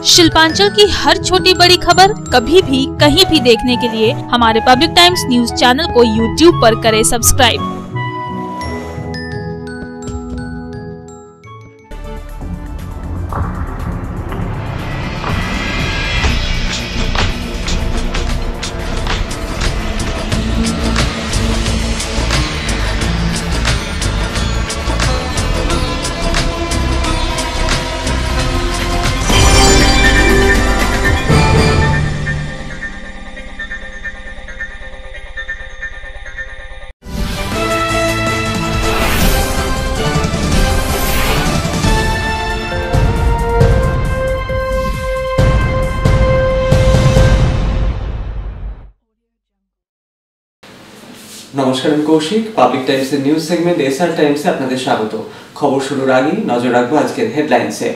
शिल्पांचल की हर छोटी बड़ी खबर कभी भी कहीं भी देखने के लिए हमारे पब्लिक टाइम्स न्यूज चैनल को यूट्यूब पर करें सब्सक्राइब। নমস্কার, আমি কৌশিক। পাবলিক টাইমসের নিউজ সেগমেন্ট এসআর টাইমসে আপনাদের স্বাগত। খবর শুরুর আগে নজর রাখবো আজকের হেডলাইনসে।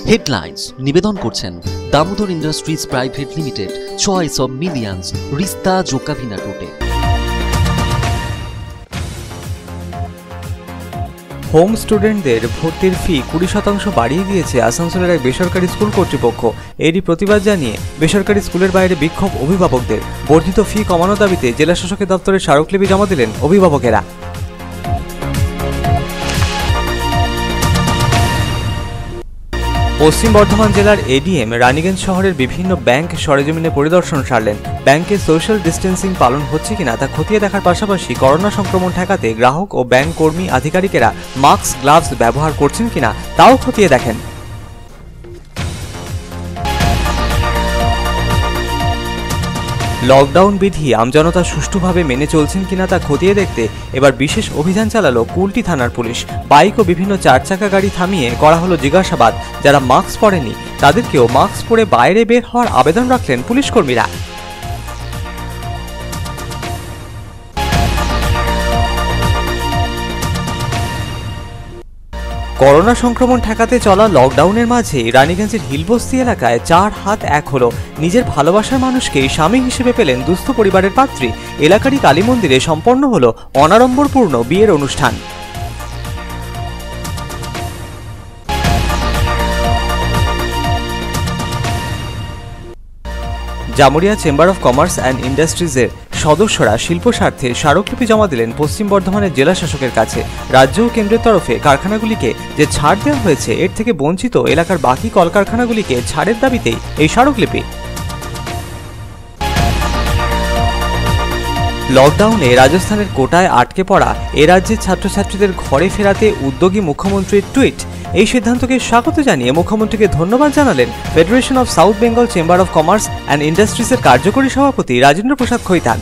হেডলাইন্স নিবেদন করছেন Damodar industries private limited, choice of millions, রিস্তা জোকাভিনা টোটে। হোম স্টুডেন্টদের ভর্তির ফি 20% বাড়িয়ে দিয়েছে আসানসোলের এক বেসরকারি স্কুল কর্তৃপক্ষ। এরই প্রতিবাদ জানিয়ে বেসরকারি স্কুলের বাইরে বিক্ষোভ অভিভাবকদের। বর্ধিত ফি কমানোর দাবিতে জেলা শাসকের দপ্তরে স্মারকলিপি জমা দিলেন অভিভাবকেরা। পশ্চিম বর্ধমান জেলার এডিএম রানীগঞ্জ শহরের বিভিন্ন ব্যাংক সরেজমিনে পরিদর্শন সারলেন। ব্যাংকে সোশ্যাল ডিস্টেন্সিং পালন হচ্ছে কিনা তা খতিয়ে দেখার পাশাপাশি করোনা সংক্রমণ ঠেকাতে গ্রাহক ও ব্যাংক কর্মী আধিকারিকেরা মাস্ক গ্লাভস ব্যবহার করছেন কিনা তাও খতিয়ে দেখেন। লকডাউন বিধি আমজনতা সুষ্ঠুভাবে মেনে চলছেন কিনা তা খতিয়ে দেখতে এবার বিশেষ অভিযান চালালো কুলটি থানার পুলিশ। বাইক ও বিভিন্ন চারচাকা গাড়ি থামিয়ে করা হলো জিজ্ঞাসাবাদ। যারা মাস্ক পরেনি তাদেরকেও মাস্ক পরে বাইরে বের হওয়ার আবেদন রাখলেন পুলিশ কর্মীরা। করোনা সংক্রমণ ঠেকাতে চলা লকডাউনের মাঝে রানীগঞ্জের হিলবস্তি এলাকায় 4 হাত 1 হলো। নিজের ভালোবাসার মানুষকে স্বামী হিসেবে পেলেন দুস্থ পরিবারের পাত্রী। এলাকারই কালী মন্দিরে সম্পন্ন হলো অনাড়ম্বরপূর্ণ বিয়ের অনুষ্ঠান। Jamuria chamber of commerce and ইন্ডাস্ট্রিজের সদস্যরা শিল্প স্বার্থে স্মারকলিপি জমা দিলেন পশ্চিম বর্ধমানের জেলা শাসকের কাছে। রাজ্য ও কেন্দ্রের তরফে কারখানাগুলিকে যে ছাড় দেওয়া হয়েছে এর থেকে বঞ্চিত এলাকার বাকি কলকারখানাগুলিকে ছাড়ের দাবিতেই এই স্মারকলিপি। লকডাউনে রাজস্থানের কোটায় আটকে পড়া এ রাজ্যের ছাত্রছাত্রীদের ঘরে ফেরাতে উদ্যোগী মুখ্যমন্ত্রীর টুইট। এই সিদ্ধান্তকে স্বাগত জানিয়ে মুখ্যমন্ত্রীকে ধন্যবাদ জানালেন federation of South Bengal chamber of commerce and ইন্ডাস্ট্রিজের কার্যকরী সভাপতি রাজেন্দ্র প্রসাদ খৈতান।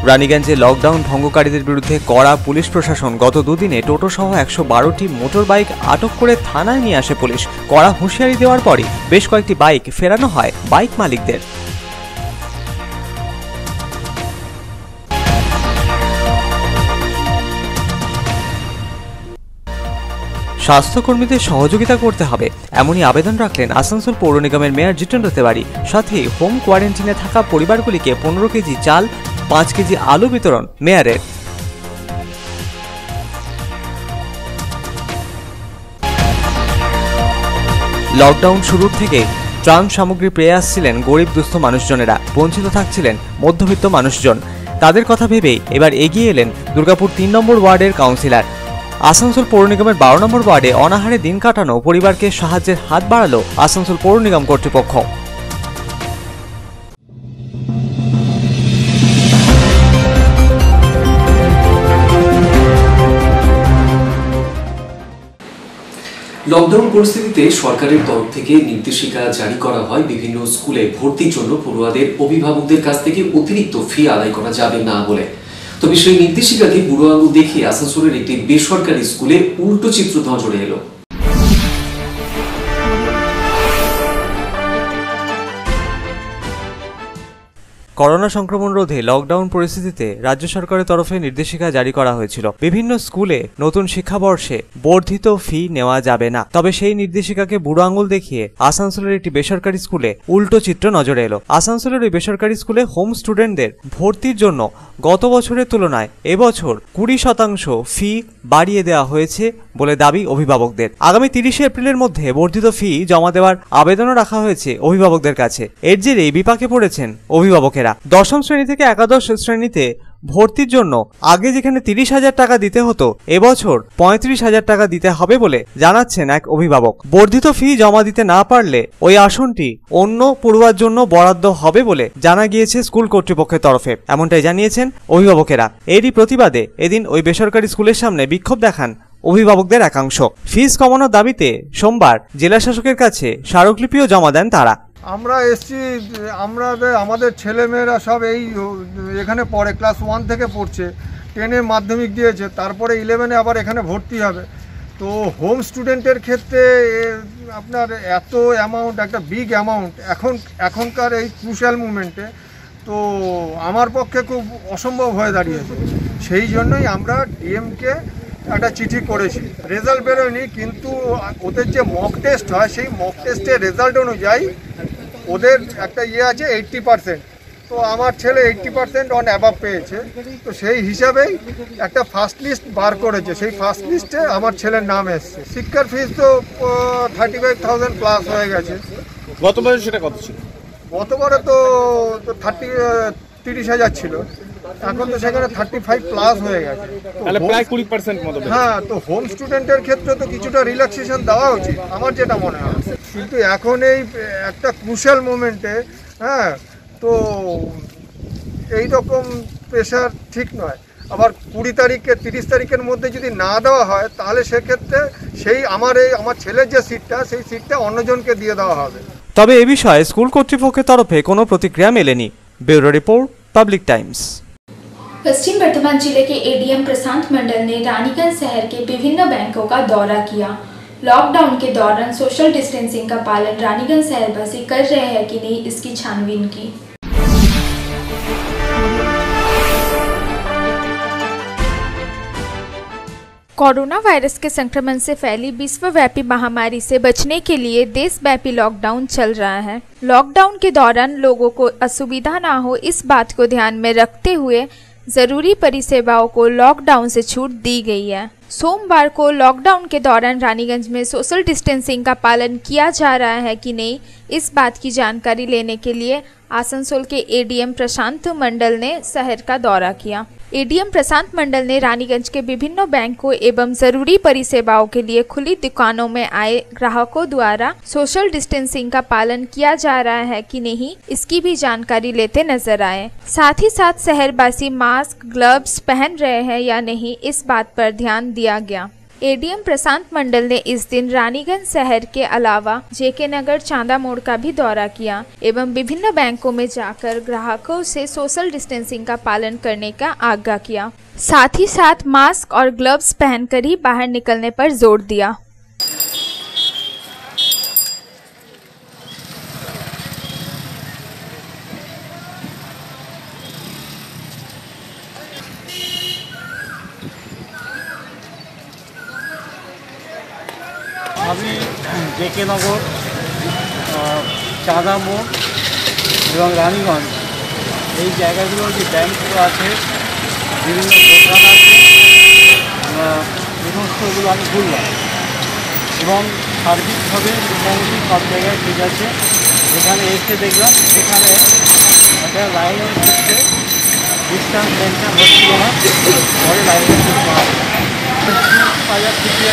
রানীগঞ্জে লকডাউন ভঙ্গকারীদের বিরুদ্ধে কড়া পুলিশ প্রশাসন। গত দুদিনে টোটো সহ 112টি মোটর বাইক আটক করে থানায় নিয়ে আসে পুলিশ। কড়া হুঁশিয়ারি দেওয়ার পরই বেশ কয়েকটি বাইক ফেরানো হয় বাইক মালিকদের। স্বাস্থ্যকর্মীদের সহযোগিতা করতে হবে এমনই আবেদন রাখলেন আসানসোল পৌর নিগমের মেয়র জিতেন্দ্র তেওয়ারি। সাথে হোম কোয়ারেন্টাইনে থাকা পরিবারগুলিকে 15 কেজি চাল, 5 কেজি আলু বিতরণ মেয়রের। লকডাউন শুরুর থেকে ত্রাণ সামগ্রী পেয়ে আসছিলেন গরিব দুস্থ মানুষজনেরা। বঞ্চিত থাকছিলেন মধ্যবিত্ত মানুষজন। তাদের কথা ভেবেই এবার এগিয়ে এলেন দুর্গাপুর 3 নম্বর ওয়ার্ডের কাউন্সিলর। আসানসোল পৌর নিগমের 12 নম্বর ওয়ার্ডে অনাহারে দিন কাটানো পরিবারকে সাহায্যের হাত বাড়ালো আসানসোল পৌর নিগম কর্তৃপক্ষ। লকডাউন পরিস্থিতিতে সরকারের তরফ থেকে নির্দেশিকা জারি করা হয় বিভিন্ন স্কুলে ভর্তির জন্য পড়ুয়াদের অভিভাবকদের কাছ থেকে অতিরিক্ত ফি আদায় করা যাবে না বলে। তবে সেই নির্দেশিকাকে বুড়ো আঙুল দেখিয়ে আসানসোলের একটি বেসরকারি স্কুলে উল্টো চিত্র নজরে এলো। করোনা সংক্রমণ রোধে লকডাউন পরিস্থিতিতে রাজ্য সরকারের তরফে নির্দেশিকা জারি করা হয়েছিল। বিভিন্ন স্কুলে নতুন শিক্ষাবর্ষে বর্ধিত ফি নেওয়া যাবে না। তবে সেই নির্দেশিকাকে বুড়ো আঙুল দেখিয়ে আসানসোলের একটি বেসরকারি স্কুলে উল্টো চিত্র নজরে এলো। আসানসোলের ওই বেসরকারি স্কুলে হোম স্টুডেন্টদের ভর্তির জন্য গত বছরের তুলনায় এবছর 20% ফি বাড়িয়ে দেওয়া হয়েছে বলে দাবি অভিভাবকদের। আগামী 30 এপ্রিলের মধ্যে বর্ধিত ফি জমা দেওয়ার আবেদনও রাখা হয়েছে অভিভাবকদের কাছে। এর জেরেই বিপাকে পড়েছেন অভিভাবকেরা। দশম শ্রেণী থেকে একাদশ শ্রেণীতে ভর্তির জন্য আগে যেখানে 30,000 টাকা দিতে হতো, এবছর 35,000 টাকা দিতে হবে বলে জানাচ্ছেন এক অভিভাবক। বর্ধিত ফি জমা দিতে না পারলে ওই আসনটি অন্য পড়ুয়ার জন্য বরাদ্দ হবে বলে জানা গিয়েছে স্কুল কর্তৃপক্ষের তরফে, এমনটাই জানিয়েছেন অভিভাবকেরা। এরই প্রতিবাদে এদিন ওই বেসরকারি স্কুলের সামনে বিক্ষোভ দেখান অভিভাবকদের একাংশ। ফিস কমানোর দাবিতে সোমবার জেলা শাসকের কাছে স্মারকলিপিও জমা দেন তারা। আমরা এসছি, আমাদের ছেলেমেয়েরা সব এখানে পড়ে, ক্লাস 1 থেকে পড়ছে, 10-এ মাধ্যমিক দিয়েছে, তারপরে 11-এ আবার এখানে ভর্তি হবে। তো হোম স্টুডেন্টের ক্ষেত্রে আপনার এত অ্যামাউন্ট, একটা বিগ অ্যামাউন্ট এখনকার এই ক্রুশিয়াল মুমেন্টে তো আমার পক্ষে খুব অসম্ভব হয়ে দাঁড়িয়েছে। সেই জন্যই আমরা ডিএমকে একটা চিঠি করেছি। রেজাল্ট বেরোয়নি, কিন্তু ওদের যে মক টেস্ট হয় সেই মক টেস্টের রেজাল্ট অনুযায়ী ওদের একটা আছে 80%। তো আমার ছেলে 80% অন অ্যাবাভ পেয়েছে। তো সেই হিসাবেই একটা ফার্স্ট লিস্ট বার করেছে, সেই ফার্স্ট লিস্টে আমার ছেলের নাম এসছে। শিক্ষার ফিস তো 35,000 প্লাস হয়ে গেছে। গতবারে সেটা কত ছিল? গতবারে তো 30,000 ছিল, এখন তো সেখানে 35 প্লাস হয়ে গেছে, তাহলে প্রায় 20% মতো। হ্যাঁ, তো হোম স্টুডেন্টের ক্ষেত্রে তো কিছুটা রিল্যাক্সেশন দেওয়া উচিত আমার যেটা মনে হয়। কিন্তু এখন এই একটা ক্রুশিয়াল মোমেন্টে তো এই রকম প্রেশার ঠিক নয়। আবার 20 তারিখে 30 তারিখের মধ্যে যদি না দেওয়া হয় তাহলে সেক্ষেত্রে আমার ছেলের যে সিটটা, সেই সিটটা অন্যজনকে দিয়ে দেওয়া হবে। তবে এ বিষয়ে স্কুল কর্তৃপক্ষের তরফে কোনো প্রতিক্রিয়া মেলেনি। Bureau report, public times. Paschim Bardhaman जिले के एडीएम प्रशांत मंडल ने रानीगंज शहर के विभिन्न बैंकों का दौरा किया। लॉकडाउन के दौरान सोशल डिस्टेंसिंग का पालन रानीगंज शहरवासी कर रहे हैं कि नहीं, इसकी छानबीन की। कोरोना वायरस के संक्रमण से फैली विश्वव्यापी महामारी से बचने के लिए देशव्यापी लॉकडाउन चल रहा है। लॉकडाउन के दौरान लोगों को असुविधा ना हो, इस बात को ध्यान में रखते हुए जरूरी परिसेवाओं को लॉकडाउन से छूट दी गई है। सोमवार को लॉकडाउन के दौरान रानीगंज में सोशल डिस्टेंसिंग का पालन किया जा रहा है कि नहीं, इस बात की जानकारी लेने के लिए आसनसोल के एडीएम प्रशांत मंडल ने शहर का दौरा किया। एडीएम प्रशांत मंडल ने रानीगंज के विभिन्न बैंकों एवं जरूरी परिसेवाओं के लिए खुली दुकानों में आए ग्राहकों द्वारा सोशल डिस्टेंसिंग का पालन किया जा रहा है कि नहीं, इसकी भी जानकारी लेते नजर आए। साथ ही साथ शहरवासी मास्क, ग्लव्स पहन रहे हैं या नहीं, इस बात पर ध्यान दिया गया। एडीएम प्रशांत मंडल ने इस दिन रानीगंज शहर के अलावा जेके नगर, चांदा मोड़ का भी दौरा किया एवं विभिन्न बैंकों में जाकर ग्राहकों से सोशल डिस्टेंसिंग का पालन करने का आग्रह किया। साथ ही साथ मास्क और ग्लव्स पहनकर ही बाहर निकलने पर जोर दिया। আমি জেকে নগর, চাঁদা মোড় এবং রানীগঞ্জ এই জায়গাগুলো যে ব্যাংকগুলো আছে, বিভিন্ন দোকান আছে, সমস্তগুলো আমি ঘুরলাম এবং সার্বিকভাবে মোটামুটি সব জায়গায় ঠিক আছে। এখানে এসে দেখলাম এখানে একটা লাইনের ক্ষেত্রে ডিস্টেন্স মেনটেন হচ্ছিল না, পরে লাইনের করতে হবে। বাজার থেকে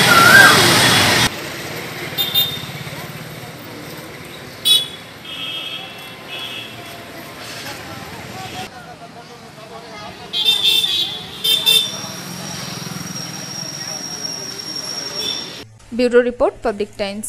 bureau report, public times.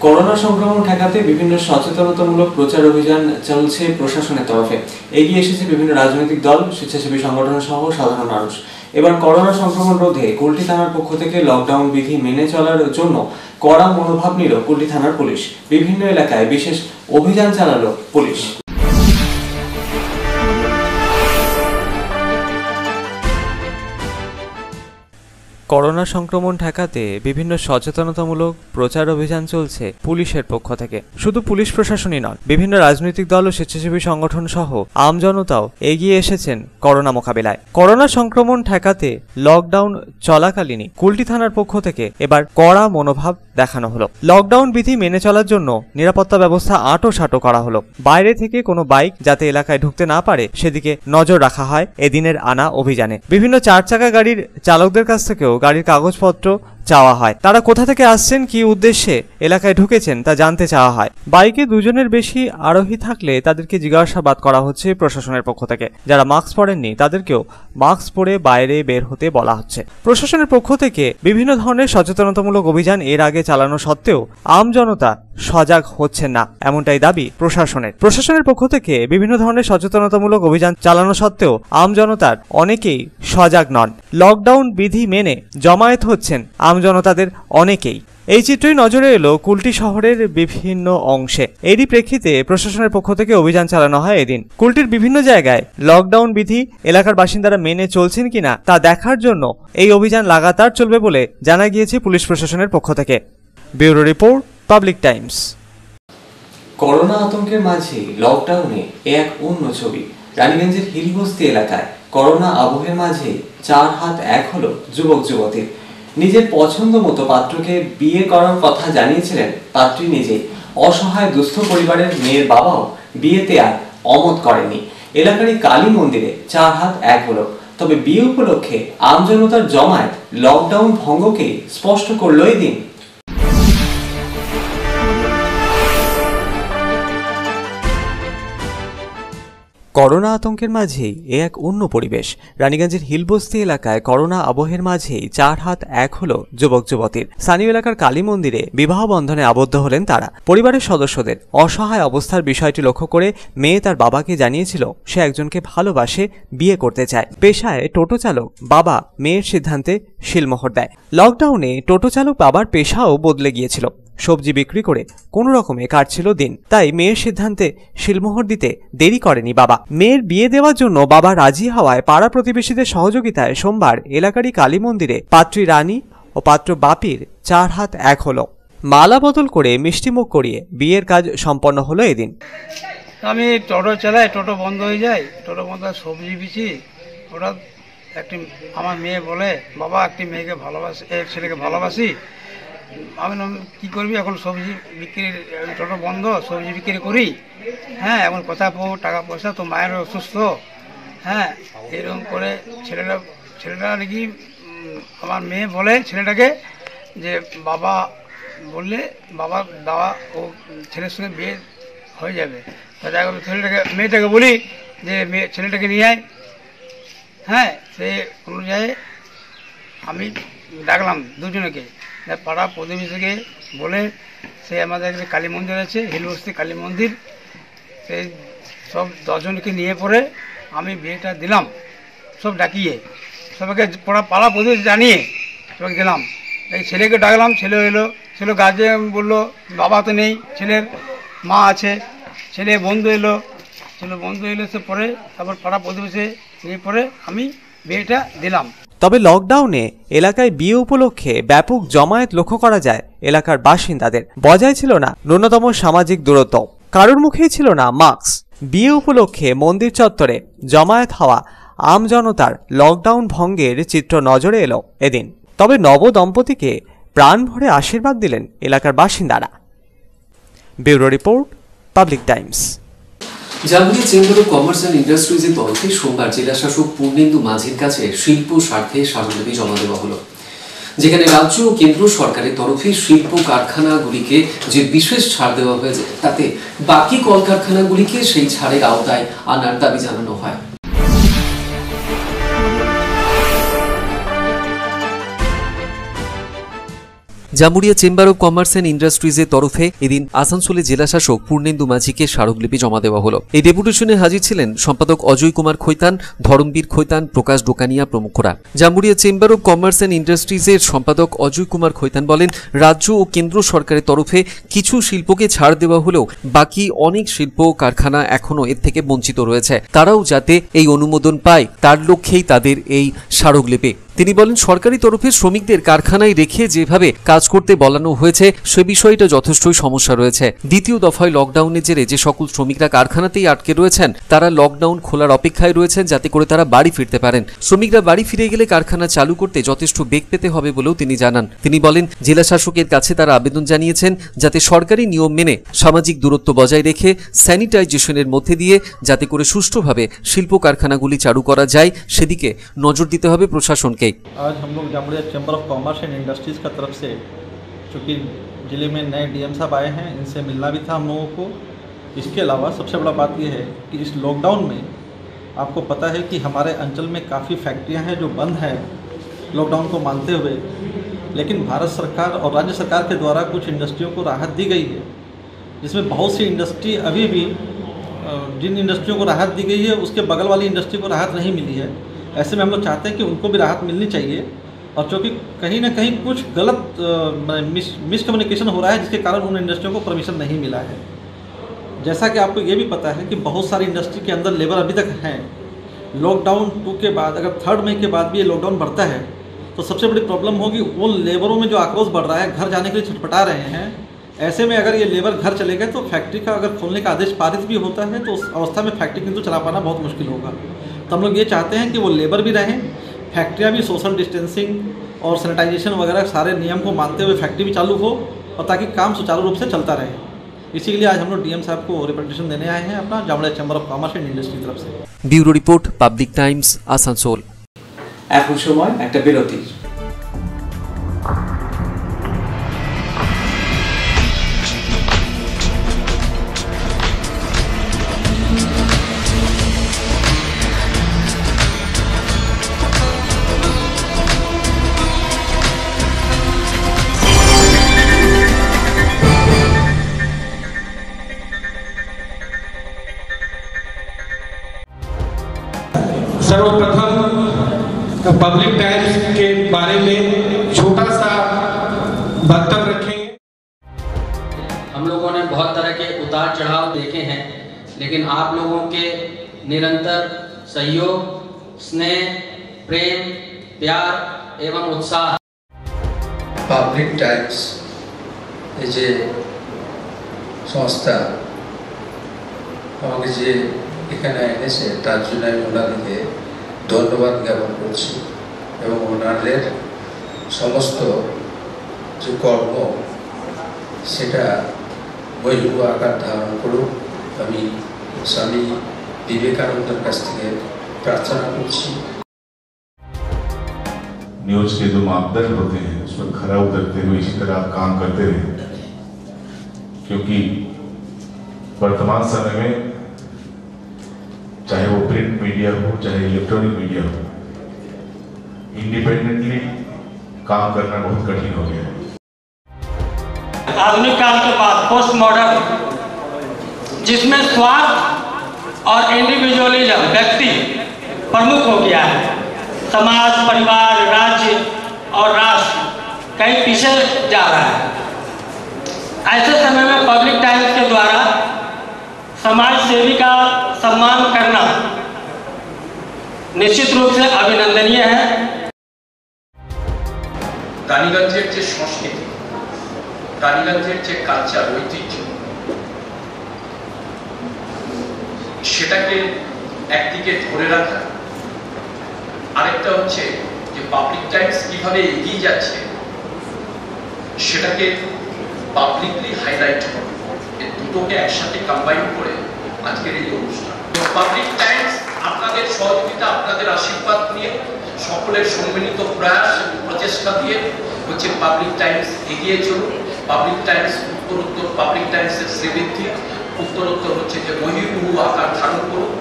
Corona সংক্রমণ ঠেকাতে বিভিন্ন সচেতনতামূলক প্রচার অভিযান চলছে প্রশাসনের তরফে। এগিয়ে এসেছে বিভিন্ন রাজনৈতিক দল, স্বেচ্ছাসেবী সংগঠন সহ সাধারণ মানুষ। এবার করোনা সংক্রমণ রোধে কুলটি থানার পক্ষ থেকে লকডাউন বিধি মেনে চলার জন্য কড়া মনোভাব নিল কুলটি থানার পুলিশ। বিভিন্ন এলাকায় বিশেষ অভিযান চালালো পুলিশ। করোনা সংক্রমণ ঠেকাতে বিভিন্ন সচেতনতামূলক প্রচার অভিযান চলছে পুলিশের পক্ষ থেকে। শুধু পুলিশ প্রশাসনই নয়, বিভিন্ন রাজনৈতিক দল ও স্বেচ্ছাসেবী সংগঠন সহ আমজনতাও এগিয়ে এসেছেন করোনা মোকাবিলায়। করোনা সংক্রমণ ঠেকাতে লকডাউন চলাকালীনই কুলটি থানার পক্ষ থেকে এবার কড়া মনোভাব দেখানো হলো। লকডাউন বিধি মেনে চলার জন্য নিরাপত্তা ব্যবস্থা আঁটোসাঁটো করা হলো। বাইরে থেকে কোনো বাইক যাতে এলাকায় ঢুকতে না পারে সেদিকে নজর রাখা হয় এদিনের আনা অভিযানে। বিভিন্ন 4 চাকা গাড়ির চালকদের কাছ থেকেও গাড়ির কাগজপত্র চাওয়া হয়। তারা কোথা থেকে আসছেন, কি উদ্দেশ্যে এলাকায় ঢুকেছেন তা জানতে চাওয়া হয়। বাইকে 2 জনের বেশি আরোহী থাকলে তাদেরকে জিজ্ঞাসাবাদ করা হচ্ছে প্রশাসনের পক্ষ থেকে। যারা মাস্ক পরেননি তাদেরকেও মাস্ক পরে বাইরে বের হতে বলা হচ্ছে। প্রশাসনের পক্ষ থেকে বিভিন্ন ধরনের সচেতনতামূলক অভিযান এর আগে চালানো সত্ত্বেও আমজনতা সজাগ হচ্ছেন না, এমনটাই দাবি প্রশাসনের। প্রশাসনের পক্ষ থেকে বিভিন্ন ধরনের সচেতনতামূলক অভিযান চালানো সত্ত্বেও আমজনতার অনেকেই সজাগ নন। লকডাউন বিধি মেনে জমায়েত হচ্ছেন আমজনতাদের অনেকেই। এই চিত্রই নজরে এলো কুলটি শহরের বিভিন্ন অংশে। এরই প্রেক্ষিতে প্রশাসনের পক্ষ থেকে অভিযান চালানো হয় এদিন। কুলটির বিভিন্ন জায়গায় লকডাউন বিধি এলাকার বাসিন্দারা মেনে চলছেন কিনা তা দেখার জন্য এই অভিযান লাগাতার চলবে বলে জানা গিয়েছে পুলিশ প্রশাসনের পক্ষ থেকে। Bureau report, public Times. Corona আতঙ্কের মাঝে লকডাউনে এক অন্য ছবি। রানীগঞ্জের হিলবস্তি এলাকায় করোনা আবহের মাঝে 4 হাত এক হলো যুবক যুবতীর। নিজের পছন্দ মতো পাত্রকে বিয়ে করার কথা জানিয়েছিলেন পাত্রী নিজেই। অসহায় দুস্থ পরিবারের মেয়ের বাবাও বিয়েতে আর অমত করেনি। এলাকারই কালী মন্দিরে 4 হাত এক হলো। তবে বিয়ে উপলক্ষে আমজনতার জমায়েত লকডাউন ভঙ্গকে স্পষ্ট করলো এই দিন। করোনা আতঙ্কের মাঝেই এক অন্য পরিবেশ। রানীগঞ্জের হিলবস্তি এলাকায় করোনা আবহের মাঝেই 4 হাত এক হলো যুবক যুবতীর। স্থানীয় এলাকার কালী মন্দিরে বিবাহ বন্ধনে আবদ্ধ হলেন তারা। পরিবারের সদস্যদের অসহায় অবস্থার বিষয়টি লক্ষ্য করে মেয়ে তার বাবাকে জানিয়েছিল সে একজনকে ভালোবাসে, বিয়ে করতে চায়। পেশায় টোটো চালক বাবা মেয়ের সিদ্ধান্তে শিলমোহর দেয়। লকডাউনে টোটো চালক বাবার পেশাও বদলে গিয়েছিল। সবজি বিক্রি করে কোনো রকমে কাটছিল দিন। তাই মেয়ের সিদ্ধান্তে শিলমোহর দিতে দেরি করেনি বাবা। মেয়ের বিয়ে দেওয়ার জন্য বাবা রাজি হওয়ায় পাড়া প্রতিবেশীদের সহযোগিতায় সোমবার এলাকারই কালী মন্দিরে পাত্রী রানী ও পাত্র বাপির 4 হাত এক হলো। মালা বদল করে মিষ্টিমুখ করিয়ে বিয়ের কাজ সম্পন্ন হলো এদিন। আমি টোটো চালাই, টোটো বন্ধ হয়ে যায়, টোটো বন্ধ সবজি বিচি। ওরা একটি আমার মেয়ে বলে, বাবা একটি মেয়েকে ভালোবাসি, এক ছেলেকে ভালোবাসি। আমি কী করবি, এখন সবজি বিক্রি, টোটো বন্ধ, সবজি বিক্রি করি। হ্যাঁ, এখন কোথায় পাবো টাকা পয়সা, তো মায়ের অসুস্থ। হ্যাঁ, এরকম করে ছেলেটা নাকি আমার মেয়ে বলে ছেলেটাকে যে বাবা বললে বাবা দাওয়া ও ছেলের সঙ্গে বিয়ে হয়ে যাবে। তাই মেয়েটাকে বলি যে ছেলেটাকে নিয়ে আয়। হ্যাঁ, সে অনুযায়ী আমি ডাকলাম 2 জনকে, পাড়া প্রতিবেশীকে বলে সে আমাদের একটা কালী মন্দির আছে, হিলবস্তি কালী মন্দির, সেই সব 10 জনকে নিয়ে পরে আমি বিয়েটা দিলাম। সব ডাকিয়ে সবাইকে পাড়া প্রতিবেশী জানিয়ে সবাইকে দিলাম। এই ছেলেকে ডাকলাম, ছেলে এলো। ছেলে গার্জিয়ান বললো বাবা তো নেই, ছেলের মা আছে। ছেলে বন্ধু এলো, সে পরে তারপর পাড়া প্রতিবেশী নিয়ে পরে আমি বিয়েটা দিলাম। তবে লকডাউনে এলাকায় বিয়ে উপলক্ষে ব্যাপক জমায়েত লক্ষ্য করা যায় এলাকার বাসিন্দাদের। বজায় ছিল না ন্যূনতম সামাজিক দূরত্ব, কারোর মুখেই ছিল না মাস্ক। বিয়ে উপলক্ষে মন্দির চত্বরে জমায়েত হওয়া আমজনতার লকডাউন ভঙ্গের চিত্র নজরে এলো এদিন। তবে নব দম্পতিকে প্রাণ ভরে আশীর্বাদ দিলেন এলাকার বাসিন্দারা। Bureau report, public times. Jamuria chamber of commerce and ইন্ডাস্ট্রিজের তরফে সোমবার জেলা শাসক পূর্ণেন্দু মাঝির কাছে শিল্প স্বার্থে স্মারকলিপি জমা দেওয়া হলো, যেখানে রাজ্য ও কেন্দ্র সরকারের তরফে শিল্প কারখানাগুলিকে যে বিশেষ ছাড় দেওয়া হয়েছে তাতে বাকি কলকারখানাগুলিকে সেই ছাড়ের আওতায় আনার দাবি জানানো হয়। Jamuria chamber of commerce and ইন্ডাস্ট্রিজের তরফে এদিন আসানসোলে জেলা শাসক পূর্ণেন্দু মাঝিকে স্মারকলিপি জমা দেওয়া হলো। এই ডেপুটেশনে হাজির ছিলেন সম্পাদক অজয় কুমার খৈতান, ধরমবীর খৈতান, প্রকাশ ডোকানিয়া প্রমুখরা। Jamuria chamber of commerce and ইন্ডাস্ট্রিজের সম্পাদক অজয় কুমার খৈতান বলেন, রাজ্য ও কেন্দ্র সরকারের তরফে কিছু শিল্পকে ছাড় দেওয়া হলেও বাকি অনেক শিল্প কারখানা এখনো এর থেকে বঞ্চিত রয়েছে। তারাও যাতে এই অনুমোদন পায় তার লক্ষ্যেই তাদের এই স্মারকলিপি। তিনি বলেন সরকারি তরফে শ্রমিকদের কারখানায় রেখে যেভাবে কাজ করতে বলানো হয়েছে সে বিষয়টা যথেষ্টই সমস্যা রয়েছে। দ্বিতীয় দফায় লকডাউনের জেরে যে সকল শ্রমিকরা কারখানাতেই আটকে রয়েছেন তারা লকডাউন খোলার অপেক্ষায় রয়েছেন যাতে করে তারা বাড়ি ফিরতে পারেন। শ্রমিকরা বাড়ি ফিরে গেলে কারখানা চালু করতে যথেষ্ট বেগ পেতে হবে বলেও তিনি জানান। তিনি বলেন জেলা শাসকের কাছে তারা আবেদন জানিয়েছেন যাতে সরকারি নিয়ম মেনে সামাজিক দূরত্ব বজায় রেখে স্যানিটাইজেশনের মধ্যে দিয়ে যাতে করে সুষ্ঠুভাবে শিল্প কারখানাগুলি চালু করা যায় সেদিকে নজর দিতে হবে প্রশাসনকে। आज हम लोग Jamuria chamber of commerce and industries का तरफ से चूँकि ज़िले में नए डीएम साहब आए हैं, इनसे मिलना भी था हम लोगों को। इसके अलावा सबसे बड़ा बात यह है कि इस लॉकडाउन में आपको पता है कि हमारे अंचल में काफ़ी फैक्ट्रियां हैं जो बंद हैं लॉकडाउन को मानते हुए, लेकिन भारत सरकार और राज्य सरकार के द्वारा कुछ इंडस्ट्रियों को राहत दी गई है, जिसमें बहुत सी इंडस्ट्री अभी भी जिन इंडस्ट्रियों को राहत दी गई है उसके बगल वाली इंडस्ट्री को राहत नहीं मिली है। ऐसे में हम लोग चाहते हैं कि उनको भी राहत मिलनी चाहिए, और चूँकि कहीं ना कहीं कुछ गलत मिसकम्युनिकेशन हो रहा है जिसके कारण उन इंडस्ट्रियों को परमिशन नहीं मिला है। जैसा कि आपको ये भी पता है कि बहुत सारी इंडस्ट्री के अंदर लेबर अभी तक हैं। लॉकडाउन 2 के बाद अगर 3rd मई के बाद भी ये लॉकडाउन बढ़ता है तो सबसे बड़ी प्रॉब्लम होगी उन लेबरों में जो आक्रोश बढ़ रहा है, घर जाने के लिए छटपटा रहे हैं। ऐसे में अगर ये लेबर घर चले गए तो फैक्ट्री का अगर खोलने का आदेश पारित भी होता है तो उस अवस्था में फैक्ट्री किंतु चला पाना बहुत मुश्किल होगा। तो हम लोग ये चाहते हैं कि वो लेबर भी रहें, फैक्ट्रियाँ भी सोशल डिस्टेंसिंग और सैनिटाइजेशन वगैरह सारे नियम को मानते हुए फैक्ट्री भी चालू हो, और ताकि काम सुचारू रूप से चलता रहे। इसी के लिए आज हम लोग डीएम साहब को रिप्रेजेंटेशन देने आए हैं अपना Jamuria chamber of commerce and industry की तरफ से। Bureau report, public times, Asansol. এখন সময় একটা বিরতির। सर्वप्रथम पब्लिक टाइम्स के बारे में छोटा सा वक्तव्य रखेंगे। हम लोगों ने बहुत तरह के उतार चढ़ाव देखे हैं, लेकिन आप लोगों के निरंतर सहयोग, स्नेह, प्रेम, प्यार एवं उत्साह পাবলিক টাইমস এই যে সংস্থা আমাকে যে এখানে এনেছে তার জন্য আমি ওনাদেরকে ধন্যবাদ জ্ঞাপন করছি, এবং ওনাদের সমস্ত যে কর্ম সেটা বৈভব আকার ধারণ করুক আমি স্বামী বিবেকানন্দের কাছ থেকে প্রার্থনা করছি। न्यूज के जो मापदंड होते हैं उस पर खरा उतरते हुए इसी तरह आप काम करते रहे, क्योंकि वर्तमान समय में चाहे वो प्रिंट मीडिया हो चाहे इलेक्ट्रॉनिक मीडिया हो, इंडिपेंडेंटली काम करना बहुत कठिन हो गया है। आधुनिक काल के बाद पोस्ट मॉडर्न, जिसमें स्वार्थ और इंडिविजुअलिज्म व्यक्ति प्रमुख हो गया है, समाज, परिवार, राज्य और राष्ट्र कहीं पीछे जा रहा है। ऐसे समय में पब्लिक टाइम्स के द्वारा समाज सेवी का सम्मान करना निश्चित रूप से अभिनंदनीय है। রানীগঞ্জের যে সংস্কৃতি, রানীগঞ্জের যে কালচার, ঐতিহ্য, সেটাকে একদিকে ধরে রাখা, আরেকটা হচ্ছে যে পাবলিক টাইমস কিভাবে এগিয়ে যাচ্ছে সেটাকে পাবলিকলি হাইলাইট করা, এই দুটোকে একসাথে কম্বাইন করে আজকের এই অনুষ্ঠান। পাবলিক টাইমস আপনাদের সহযোগিতা, আপনাদের আশীর্বাদ নিয়ে, সকলের সম্মিলিত প্রয়াস প্রচেষ্টা দিয়ে হচ্ছে পাবলিক টাইমস এগিয়ে চলুন। পাবলিক টাইমস উত্তরোত্তর, পাবলিক টাইমসের শ্রীবৃদ্ধি উত্তরোত্তর হচ্ছে যে মহিমুহু আকার ধারণ করুন।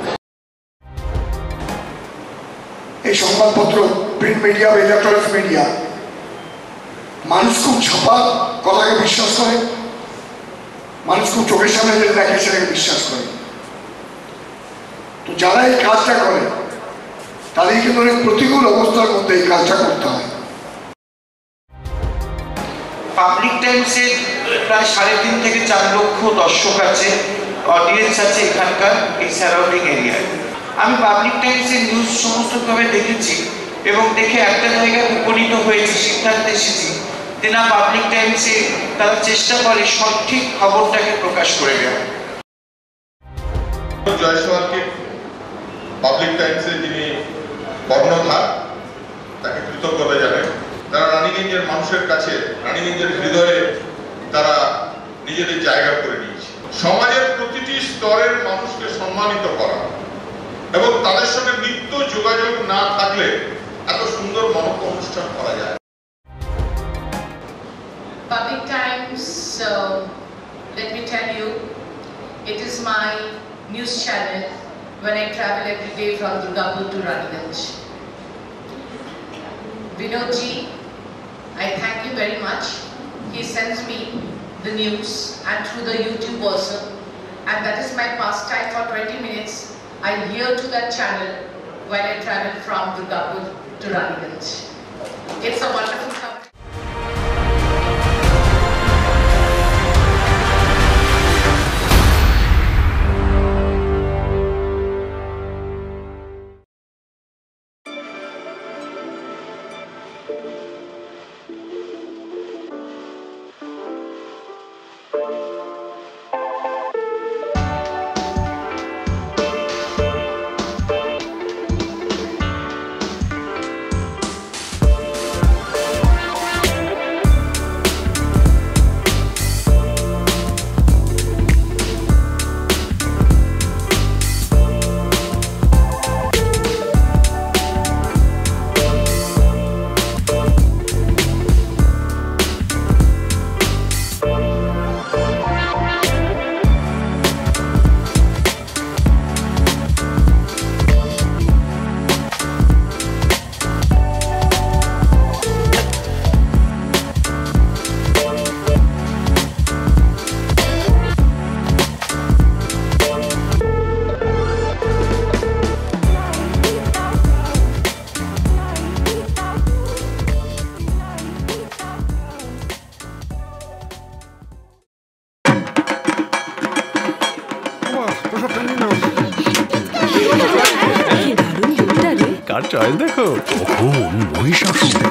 এই সংবাদপত্র, প্রিন্ট মিডিয়া বা ইলেকট্রনিক্স মিডিয়া, মানুষ খুব ছাপা কথাকে বিশ্বাস করে, মানুষ খুব চোখের সামনে যেটা দেখে সেটাকে বিশ্বাস করে। তো যারা এই কাজটা করে তাদের কিন্তু অনেক প্রতিকূল অবস্থার মধ্যে এই কাজটা করতে হয়। পাবলিক টাইমসে প্রায় 3.5 থেকে 4 লক্ষ দর্শক আছে, অডিয়েন্স আছে এখানকার এই সারাউন্ডিং এরিয়ায়। আমি পাবলিক টাইমসের নিউজ সমস্তভাবে দেখেছি এবং দেখে একটা জায়গায় উপনীত হয়েছে, সিদ্ধান্তে এসেছি তেনা পাবলিক টাইমসে তারা চেষ্টা করে সঠিক খবরটাকে প্রকাশ করে দেওয়া। জয়সওয়ালকে পাবলিক টাইমসে যিনি কর্ণধার, তাকে কৃতজ্ঞতা জানাই। তারা রানীগঞ্জের মানুষের কাছে, রানীগঞ্জের হৃদয়ে তারা নিজেদের জায়গা করে নিয়েছে। সমাজের প্রতিটি স্তরের মানুষকে সম্মানিত করা এবং তাদের সঙ্গে নিত্য যোগাযোগ না থাকলে এত সুন্দর মহৎ অনুষ্ঠান করা যায়। Public Times, let me tell you, it is my news channel when I travel every day from Durgapur to Raniganj. Vinodji, I thank you very much. He sends me the news and through the YouTube also, and that is my pastime for 20 minutes. I hear to that channel while I travel from Durgapur to Raniganj. It's a wonderful company. Car choice দেখো, মহিষাসুর।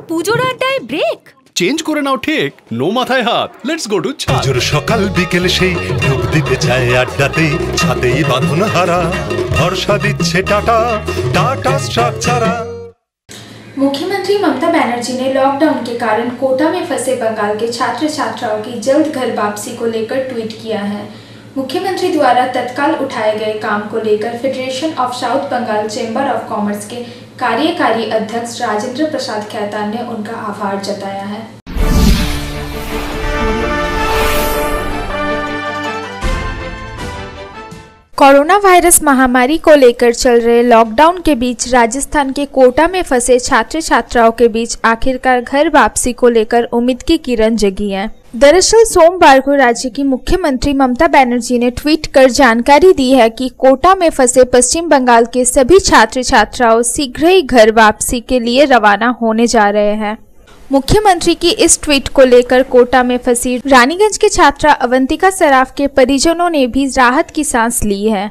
পুজোর আড্ডায় break change করে নাও ঠিক, no মাথায় হাত। Let's go to ছাদ। পুজোর সকাল বিকেল সেই ডুব দিতে চায় আড্ডাতেই, ছাদেই বাঁধন হারা ভরসা দিচ্ছে টাটা, টাটা স্ট্রাকচারা। मुख्यमंत्री ममता बनर्जी ने लॉकडाउन के कारण कोटा में फंसे बंगाल के छात्र छात्राओं की जल्द घर वापसी को लेकर ट्वीट किया है। मुख्यमंत्री द्वारा तत्काल उठाए गए काम को लेकर federation of south Bengal chamber of commerce के कार्यकारी अध्यक्ष राजेंद्र प्रसाद खैतान ने उनका आभार जताया है। कोरोना वायरस महामारी को लेकर चल रहे लॉकडाउन के बीच राजस्थान के कोटा में फंसे छात्र छात्राओं के बीच आखिरकार घर वापसी को लेकर उम्मीद की किरण जगी है। दरअसल सोमवार को राज्य की मुख्यमंत्री ममता बनर्जी ने ट्वीट कर जानकारी दी है कि कोटा में फंसे पश्चिम बंगाल के सभी छात्र छात्राओं शीघ्र ही घर वापसी के लिए रवाना होने जा रहे हैं। मुख्यमंत्री की इस ट्वीट को लेकर कोटा में फंसी रानीगंज के छात्रा अवंतिका सराफ के परिजनों ने भी राहत की सांस ली है।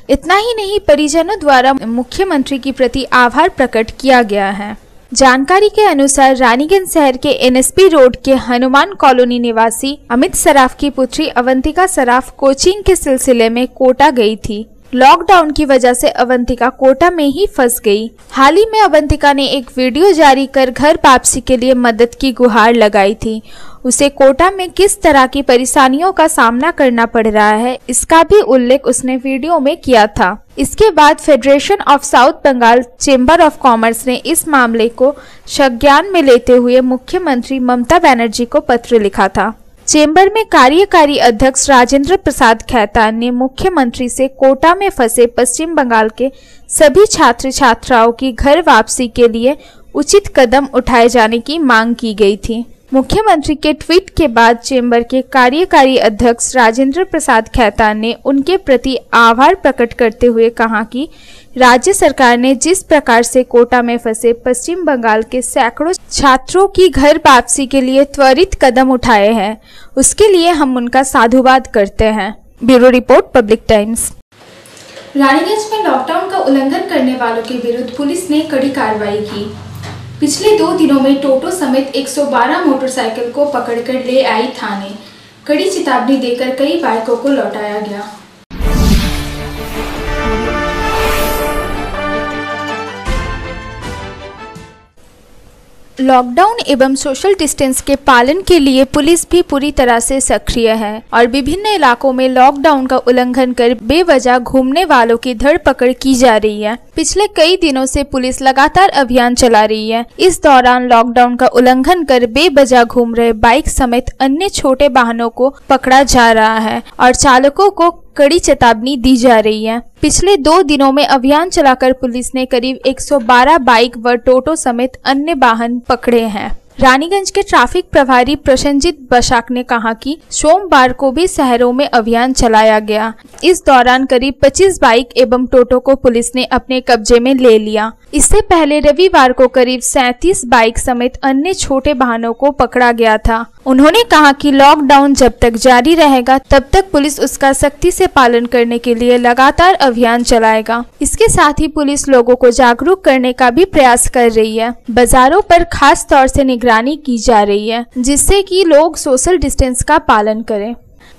इतना ही नहीं, परिजनों द्वारा मुख्यमंत्री के प्रति आभार प्रकट किया गया है। जानकारी के अनुसार रानीगंज शहर के एनएसपी रोड के हनुमान कॉलोनी निवासी अमित सराफ की पुत्री अवंतिका सराफ कोचिंग के सिलसिले में कोटा गई थी। लॉकडाउन की वजह से अवंतिका कोटा में ही फंस गई। हाल ही में अवंतिका ने एक वीडियो जारी कर घर वापसी के लिए मदद की गुहार लगाई थी। उसे कोटा में किस तरह की परेशानियों का सामना करना पड़ रहा है, इसका भी उल्लेख उसने वीडियो में किया था। इसके बाद federation of south Bengal chamber of commerce ने इस मामले को संज्ञान में लेते हुए मुख्यमंत्री ममता बनर्जी को पत्र लिखा था। चेंबर में कार्यकारी अध्यक्ष राजेंद्र प्रसाद खैतान ने मुख्यमंत्री से कोटा में फंसे पश्चिम बंगाल के सभी छात्र छात्राओं की घर वापसी के लिए उचित कदम उठाए जाने की मांग की गई थी। मुख्यमंत्री के ट्वीट के बाद चेंबर के कार्यकारी अध्यक्ष राजेंद्र प्रसाद खैतान ने उनके प्रति आभार प्रकट करते हुए कहा कि राज्य सरकार ने जिस प्रकार से कोटा में फंसे पश्चिम बंगाल के सैकड़ों छात्रों की घर वापसी के लिए त्वरित कदम उठाए हैं, उसके लिए हम उनका साधुवाद करते हैं। Bureau report, public times. Raniganj में लॉकडाउन का उल्लंघन करने वालों के विरुद्ध पुलिस ने कड़ी कार्रवाई की। पिछले 2 दिनों में टोटो समेत 112 मोटरसाइकिल को पकड़कर ले आई थाने। कड़ी चेतावनी देकर कई बाइकों को लौटाया गया। लॉकडाउन एवं सोशल डिस्टेंस के पालन के लिए पुलिस भी पूरी तरह से सक्रिय है और विभिन्न इलाकों में लॉकडाउन का उल्लंघन कर बेवजह घूमने वालों की धरपकड़ की जा रही है। पिछले कई दिनों से पुलिस लगातार अभियान चला रही है। इस दौरान लॉकडाउन का उल्लंघन कर बेवजह घूम रहे बाइक समेत अन्य छोटे वाहनों को पकड़ा जा रहा है और चालकों को कड़ी चेतावनी दी जा रही है। पिछले 2 दिनों में अभियान चलाकर पुलिस ने करीब 112 बाइक व टोटो समेत अन्य वाहन पकड़े हैं। रानीगंज के ट्रैफिक प्रभारी प्रसन्नजीत बशाक ने कहा कि सोमवार को भी शहरों में अभियान चलाया गया। इस दौरान करीब 25 बाइक एवं टोटो को पुलिस ने अपने कब्जे में ले लिया। इससे पहले रविवार को करीब 37 बाइक समेत अन्य छोटे वाहनों को पकड़ा गया था। उन्होंने कहा कि लॉकडाउन जब तक जारी रहेगा तब तक पुलिस उसका सख्ती से पालन करने के लिए लगातार अभियान चलाएगा। इसके साथ ही पुलिस लोगों को जागरूक करने का भी प्रयास कर रही है। बाजारों पर खास तौर से निगरानी की जा रही है जिससे कि लोग सोशल डिस्टेंस का पालन करें।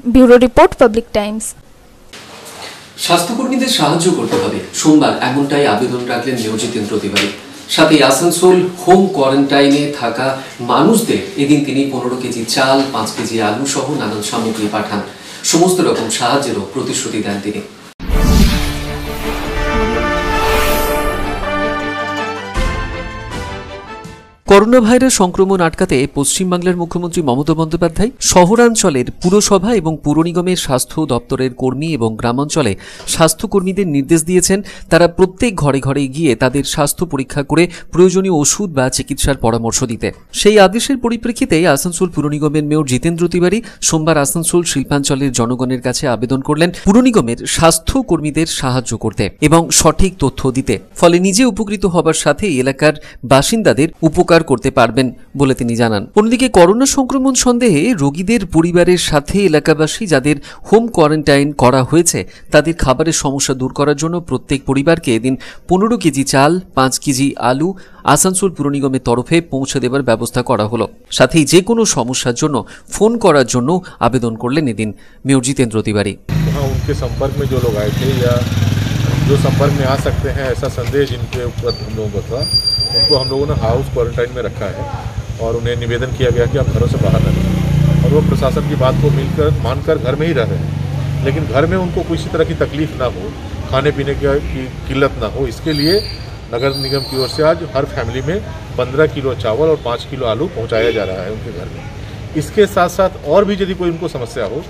Bureau report, public times. স্বাস্থ্যকর্মীদের সাহায্য করতে হবে, সোমবার এমনটাই আবেদন রাখলেন মেয়র জিতেন্দ্র তিওয়ারি। সাথে আসানসোল হোম কোয়ারেন্টাইনে থাকা মানুষদের এদিন তিনি 15 কেজি চাল, 5 কেজি আলু সহ নানান সামগ্রী পাঠান। সমস্ত রকম সাহায্যেরও প্রতিশ্রুতি দেন তিনি। করোনা ভাইরাস সংক্রমণ আটকাতে পশ্চিমবাংলার মুখ্যমন্ত্রী মমতা বন্দ্যোপাধ্যায় শহরাঞ্চলের পুরসভা এবং পুর নিগমের স্বাস্থ্য দপ্তরের কর্মী এবং গ্রামাঞ্চলে স্বাস্থ্যকর্মীদের নির্দেশ দিয়েছেন তারা প্রত্যেক ঘরে ঘরে গিয়ে তাদের স্বাস্থ্য পরীক্ষা করে প্রয়োজনীয় ওষুধ বা চিকিৎসার পরামর্শ দিতে। সেই আদেশের পরিপ্রেক্ষিতে আসানসোল পুর নিগমের মেয়র জিতেন্দ্র তিওয়ারি সোমবার আসানসোল শিল্পাঞ্চলের জনগণের কাছে আবেদন করলেন পুর নিগমের স্বাস্থ্যকর্মীদের সাহায্য করতে এবং সঠিক তথ্য দিতে, ফলে নিজে উপকৃত হবার সাথে এলাকার বাসিন্দাদের উপকার করতে পারবেন বলে তিনি জানান। অন্যদিকে করোনা সংক্রমণ সন্দেহে রোগীদের পরিবারের সাথে এলাকাবাসী যাদের হোম কোয়ারেন্টাইন করা হয়েছে তাদের খাবারের সমস্যা দূর করার জন্য প্রত্যেক পরিবারকে এদিন 15 কেজি চাল, 5 কেজি আলু আসানসোল পুর নিগমের তরফে পৌঁছে দেওয়ার ব্যবস্থা করা হলো। সাথেই যে কোনো সমস্যার জন্য ফোন করার জন্য আবেদন করলেন এদিন মেয়র জিতেন্দ্র তিওয়ারি। उनके संपर्क में जो लोग आए थे या जो संपर्क में आ सकते हैं ऐसा संदेश इनके ऊपर हम लोगों को था, उनको हम लोगों ने हाउस क्वारंटाइन में रखा है और उन्हें निवेदन किया गया कि आप घरों से बाहर न निकलें और वो प्रशासन की बात को मानकर घर में ही रह रहे हैं। लेकिन घर में उनको किसी तरह की तकलीफ ना हो, खाने पीने की किल्लत ना हो, इसके लिए नगर निगम की ओर से आज हर फैमिली में 15 किलो चावल और 5 किलो आलू पहुँचाया जा रहा है उनके घर में। इसके साथ साथ और भी यदि कोई उनको समस्या हो,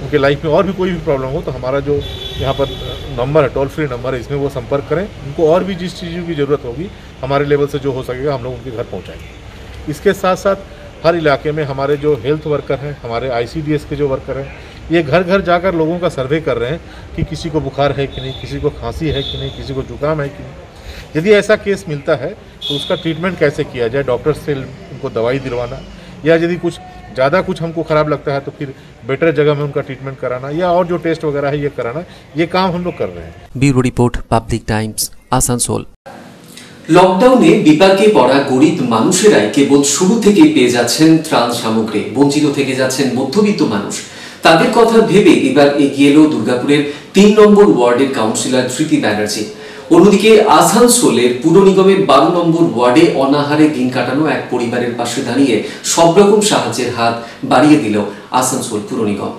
उनके लाइफ में और भी कोई भी प्रॉब्लम हो, तो हमारा जो यहाँ पर नंबर है, टोल फ्री नंबर है, इसमें वो संपर्क करें। उनको और भी जिस चीज़ों की ज़रूरत होगी हमारे लेवल से जो हो सकेगा हम लोग उनके घर पहुँचाएंगे। इसके साथ साथ हर इलाके में हमारे जो हेल्थ वर्कर हैं, हमारे ICDS के जो वर्कर हैं, ये घर घर जाकर लोगों का सर्वे कर रहे हैं कि किसी को बुखार है कि नहीं, किसी को खांसी है कि नहीं, किसी को जुकाम है कि नहीं। यदि ऐसा केस मिलता है तो उसका ट्रीटमेंट कैसे किया जाए, डॉक्टर से उनको दवाई दिलवाना, या यदि कुछ ज़्यादा कुछ हमको ख़राब लगता है तो फिर बेटर जगह में उनका ट्रीटमेंट कराना या और जो टेस्ट वगैरह है ये कराना, ये काम हम लोग कर रहे हैं। Bureau report, public times, Asansol. লকডাউনে বিপাকে পড়া গরিব মানুষেরাই কেবল শুরু থেকে পেয়ে যাচ্ছেন ত্রাণ সামগ্রী, বঞ্চিত থেকে যাচ্ছেন মধ্যবিত্ত মানুষ। তাদের কথা ভেবে এবার এগিয়ে এলো দুর্গাপুরের 3 নম্বর ওয়ার্ডের কাউন্সিলর ধৃতি ব্যানার্জি। অন্যদিকে আসানসোলের পুর নিগমের 12 নম্বর ওয়ার্ডে অনাহারে দিন কাটানো এক পরিবারের পাশে দাঁড়িয়ে সব রকম সাহায্যের হাত বাড়িয়ে দিল আসানসোল পুর নিগম।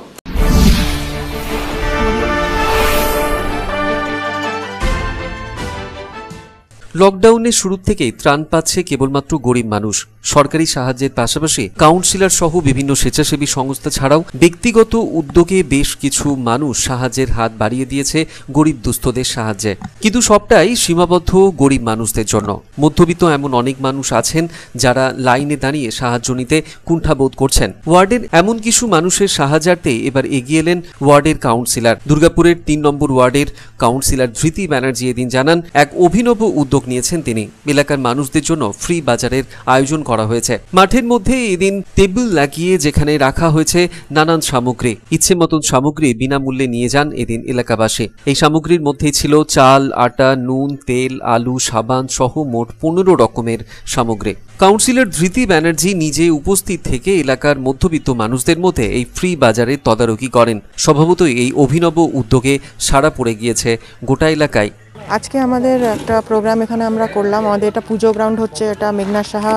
লকডাউনের শুরু থেকেই ত্রাণ পাচ্ছে কেবলমাত্র গরিব মানুষ। সরকারি সাহায্যের পাশাপাশি কাউন্সিলর সহ বিভিন্ন স্বেচ্ছাসেবী সংস্থা ছাড়াও ব্যক্তিগত উদ্যোগে বেশ কিছু মানুষ সাহায্যের হাত বাড়িয়ে দিয়েছে গরিব দুস্থদের সাহায্যে, কিন্তু সবটাই সীমাবদ্ধ গরিব মানুষদের জন্য। মধ্যবিত্ত এমন অনেক মানুষ আছেন যারা লাইনে দাঁড়িয়ে সাহায্য নিতে কুণ্ঠাবোধ করছেন। ওয়ার্ডের এমন কিছু মানুষের সাহায্যার্থে এবার এগিয়ে এলেন ওয়ার্ডের কাউন্সিলর। দুর্গাপুরের 3 নম্বর ওয়ার্ডের কাউন্সিলর ধৃতি ব্যানার্জি এদিন জানান, এক অভিনব উদ্যোগ নিয়েছেন তিনি। এলাকার মানুষদের জন্য ফ্রি বাজারের আয়োজন করা হয়েছে। মাঠের মধ্যে এদিন টেবিল লাগিয়ে যেখানে রাখা হয়েছে নানান সামগ্রী, ইচ্ছে মতন সামগ্রী বিনামূল্যে নিয়ে যান এদিন এলাকাবাসী। এই সামগ্রীর মধ্যে ছিল চাল, আটা, নুন, তেল, আলু, সাবান সহ মোট 15 রকমের সামগ্রী। কাউন্সিলর ধৃতি ব্যানার্জি নিজে উপস্থিত থেকে এলাকার মধ্যবিত্ত মানুষদের মধ্যে এই ফ্রি বাজারের তদারকি করেন। স্বভাবতই এই অভিনব উদ্যোগে সাড়া পড়ে গিয়েছে গোটা এলাকায়। আজকে আমাদের একটা প্রোগ্রাম এখানে আমরা করলাম। আমাদের এটা পুজো গ্রাউন্ড হচ্ছে, এটা মেঘনাথ সাহা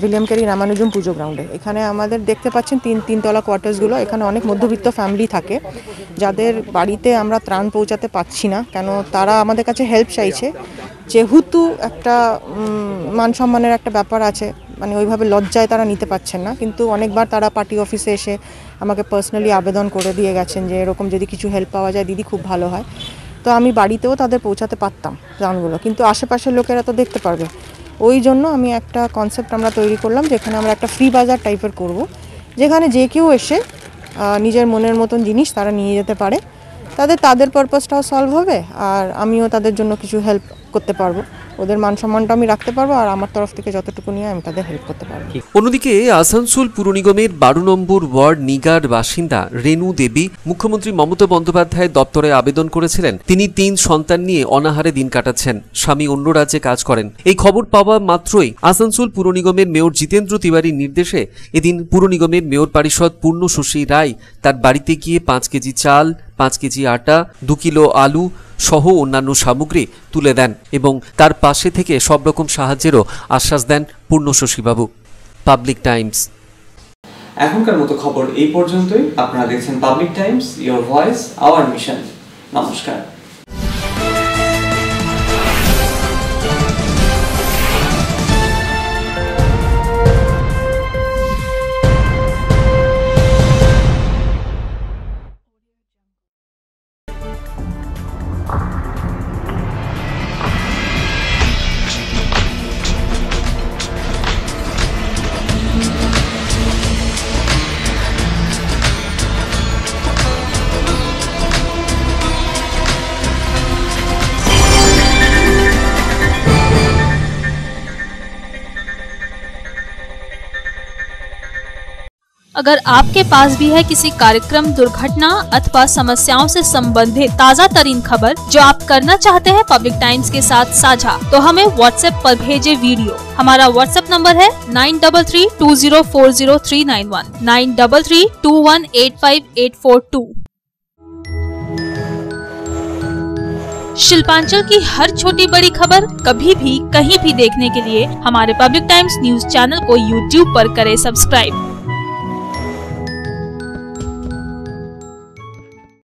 উইলিয়াম ক্যারি রামানুজম পুজো গ্রাউন্ডে। এখানে আমাদের দেখতে পাচ্ছেন তিনতলা কোয়ার্টার্সগুলো। এখানে অনেক মধ্যবিত্ত ফ্যামিলি থাকে যাদের বাড়িতে আমরা ত্রাণ পৌঁছাতে পারছি না, কেন তারা আমাদের কাছে হেল্প চাইছে। যেহেতু একটা মান সম্মানের একটা ব্যাপার আছে, মানে ওইভাবে লজ্জায় তারা নিতে পারছেন না, কিন্তু অনেকবার তারা পার্টি অফিসে এসে আমাকে পার্সোনালি আবেদন করে দিয়ে গেছেন যে এরকম যদি কিছু হেল্প পাওয়া যায় দিদি খুব ভালো হয়। তো আমি বাড়িতেও তাদের পৌঁছাতে পারতাম ত্রাণগুলো, কিন্তু আশেপাশের লোকেরা তো দেখতে পারবে। ওই জন্য আমি একটা কনসেপ্ট আমরা তৈরি করলাম যেখানে আমরা একটা ফ্রি বাজার টাইপের করব, যেখানে যে কেউ এসে নিজের মনের মতন জিনিস তারা নিয়ে যেতে পারে। তাদের পারপাসটাও সলভ হবে, আর আমিও তাদের জন্য কিছু হেল্প করতে পারবো। ওদের মান সম্মানটা আমি রাখতে পারবো, আর আমার তরফ থেকে যতটুকু নিয়ে আমি তাদের হেল্প করতে পারবো। অন্যদিকে আসানসোল পুর নিগমের 12 নম্বর ওয়ার্ড নিগার বাসিন্দা রেণু দেবী মুখ্যমন্ত্রী মমতা বন্দ্যোপাধ্যায়ের দপ্তরে আবেদন করেছিলেন। তিনি 3 সন্তান নিয়ে অনাহারে দিন কাটাচ্ছেন, স্বামী অন্য রাজ্যে কাজ করেন। এই খবর পাওয়া মাত্রই আসানসোল পুর নিগমের মেয়র জিতেন্দ্র তিওয়ারির নির্দেশে এদিন পুর নিগমের মেয়র পরিষদ পূর্ণশশী রায় তার বাড়িতে গিয়ে 5 কেজি চাল, 5 কেজি আটা, 2 কিলো আলু সহ অন্যান্য সামগ্রী তুলে দেন এবং তার পাশে থেকে সব রকম সাহায্যেরও আশ্বাস দেন পূর্ণশশীবাবু। Public Times. এখনকার মতো খবর এই পর্যন্তই। আপনারা দেখছেন public Times, your voice hour mission. নমস্কার। अगर आपके पास भी है किसी कार्यक्रम, दुर्घटना अथवा समस्याओं से संबंधित ताज़ा तरीन खबर जो आप करना चाहते हैं पब्लिक टाइम्स के साथ साझा, तो हमें व्हाट्सएप पर भेजे वीडियो। हमारा व्हाट्सएप नंबर है 9332040391 9332185842। शिल्पांचल की हर छोटी बड़ी खबर कभी भी कहीं भी देखने के लिए हमारे पब्लिक टाइम्स न्यूज चैनल को यूट्यूब पर करें सब्सक्राइब।